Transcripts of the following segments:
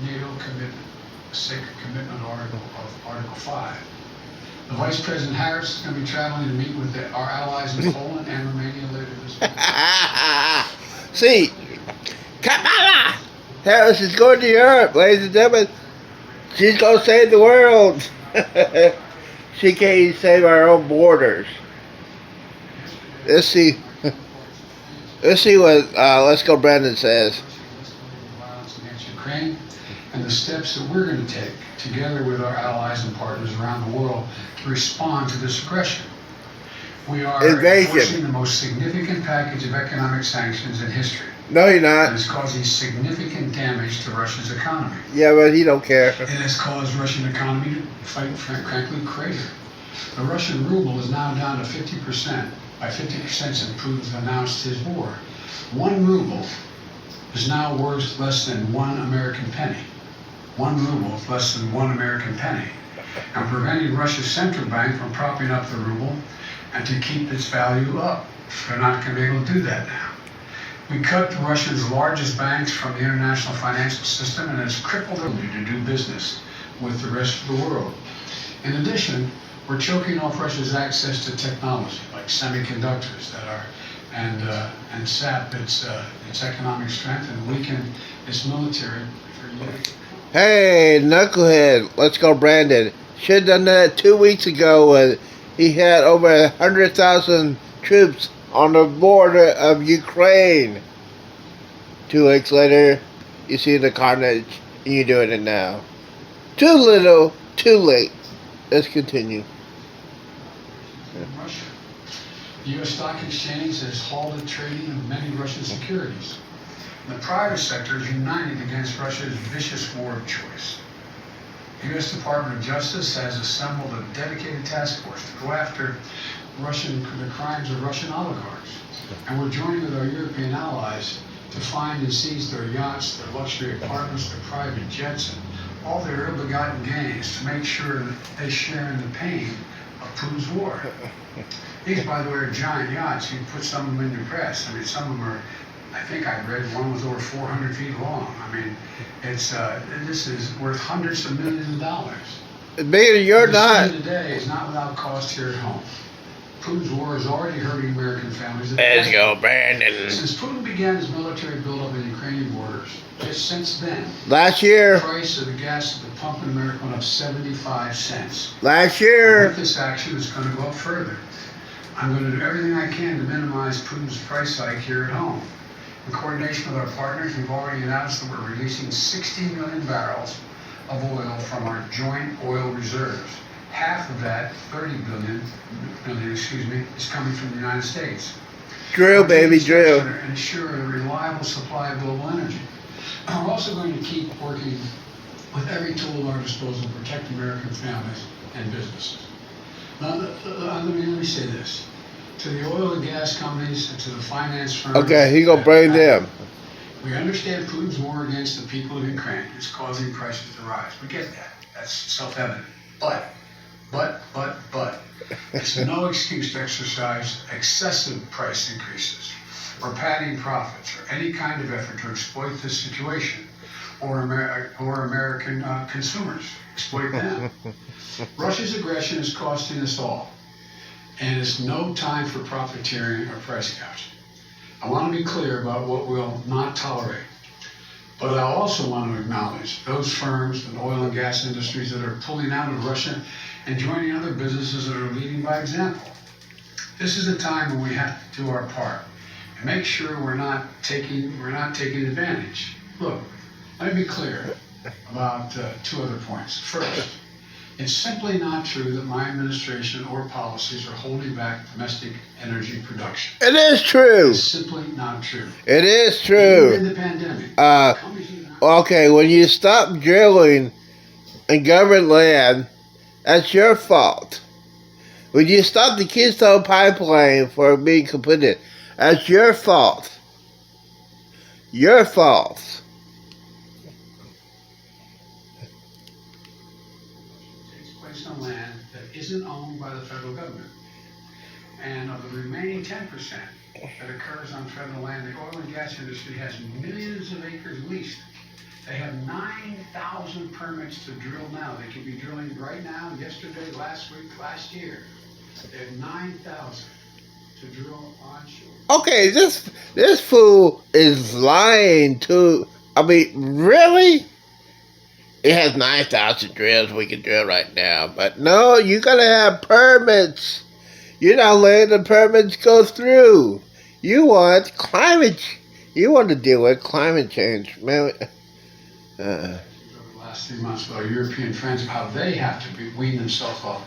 NATO commitment, a sacred commitment article of Article 5. The Vice President Harris is going to be traveling to meet with our allies in Poland and Romania later this week. See, Kamala Harris is going to Europe, ladies and gentlemen. She's going to save the world. She can't even save our own borders. Let's see. Let's see what Let's Go Brandon says. Violence against Ukraine and the steps that we're going to take together with our allies and partners around the world to respond to this aggression. We are enforcing the most significant package of economic sanctions in history. No, you're not. It is causing significant damage to Russia's economy. Yeah, but he don't care. It has caused Russian economy to frankly crater. The Russian ruble is now down to 50%. By 50% since Putin announced his war. 1 ruble is now worth less than 1 American penny. 1 ruble is less than 1 American penny. And preventing Russia's central bank from propping up the ruble and to keep its value up. They're not going to be able to do that now. We cut Russia's largest banks from the international financial system and it's crippled their ability to do business with the rest of the world. In addition, we're choking off Russia's access to technology like semiconductors that are and sap its economic strength and weaken its military for years. Hey, knucklehead, Let's Go Brandon. Should have done that 2 weeks ago when he had over 100,000 troops on the border of Ukraine. 2 weeks later, you see the carnage, and you're doing it now. Too little, too late. Let's continue. In Russia, the U.S. Stock Exchange has halted trading of many Russian securities. The private sector is united against Russia's vicious war of choice. The U.S. Department of Justice has assembled a dedicated task force to go after the crimes of Russian oligarchs. And we're joining with our European allies to find and seize their yachts, their luxury apartments, their private jets, and all their ill-begotten gains to make sure that they share in the pain of Putin's war. These, by the way, are giant yachts. You put some of them in your press. I mean, some of them are, I think I read one was over 400 feet long. I mean, this is worth hundreds of millions of dollars. Bigger, you're not. Today is not without cost here at home. Putin's war is already hurting American families. Let's go, Brandon. Since Putin began his military buildup in Ukrainian borders, just since then, last year, the price of the gas at the pump in America went up 75 cents. Last year. With this action, it's going to go up further. I'm going to do everything I can to minimize Putin's price hike here at home. In coordination with our partners, we've already announced that we're releasing 60 million barrels of oil from our joint oil reserves. Half of that, 30 billion, is coming from the United States. Drill, baby, drill. To ensure a reliable supply of global energy. We're also going to keep working with every tool at our disposal to protect American families and businesses. Now, let me say this. To the oil and gas companies and to the finance firms. Okay, he gonna bring them. We understand Putin's war against the people of Ukraine is causing prices to rise. We get that. That's self-evident. But, it's no excuse to exercise excessive price increases or padding profits or any kind of effort to exploit this situation or American consumers. Exploit them. Russia's aggression is costing us all. And it's no time for profiteering or price gouging. I want to be clear about what we'll not tolerate. But I also want to acknowledge those firms and oil and gas industries that are pulling out of Russia and joining other businesses that are leading by example. This is a time when we have to do our part and make sure we're not taking advantage. Look, let me be clear about 2 other points. First, it's simply not true that my administration or policies are holding back domestic energy production. It is true. It's simply not true. It is true. Even in the pandemic. Okay, when you stop drilling in government land, that's your fault. When you stop the Keystone Pipeline from being completed, that's your fault. Your fault. On land that isn't owned by the federal government. And of the remaining 10% that occurs on federal land, the oil and gas industry has millions of acres leased They have 9,000 permits to drill now. They could be drilling right now, yesterday, last week, last year. They have 9,000 to drill onshore. Okay, this fool is lying to. I mean, really? It has 9,000 drills we can drill right now, but no, you gotta have permits. You're not letting the permits go through. You want You want to deal with climate change, man. Over the last 3 months with our European friends, how they have to wean themselves off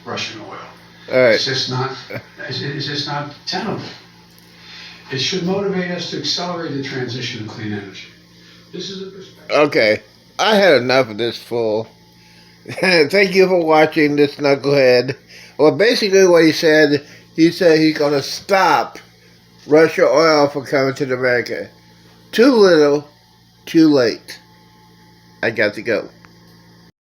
Russian oil. All right. It's just not tenable. It should motivate us to accelerate the transition to clean energy. This is a perspective. Okay, I had enough of this fool. Thank you for watching this knucklehead. Well, basically what he said he's going to stop Russia oil from coming to America. Too little, too late. I got to go.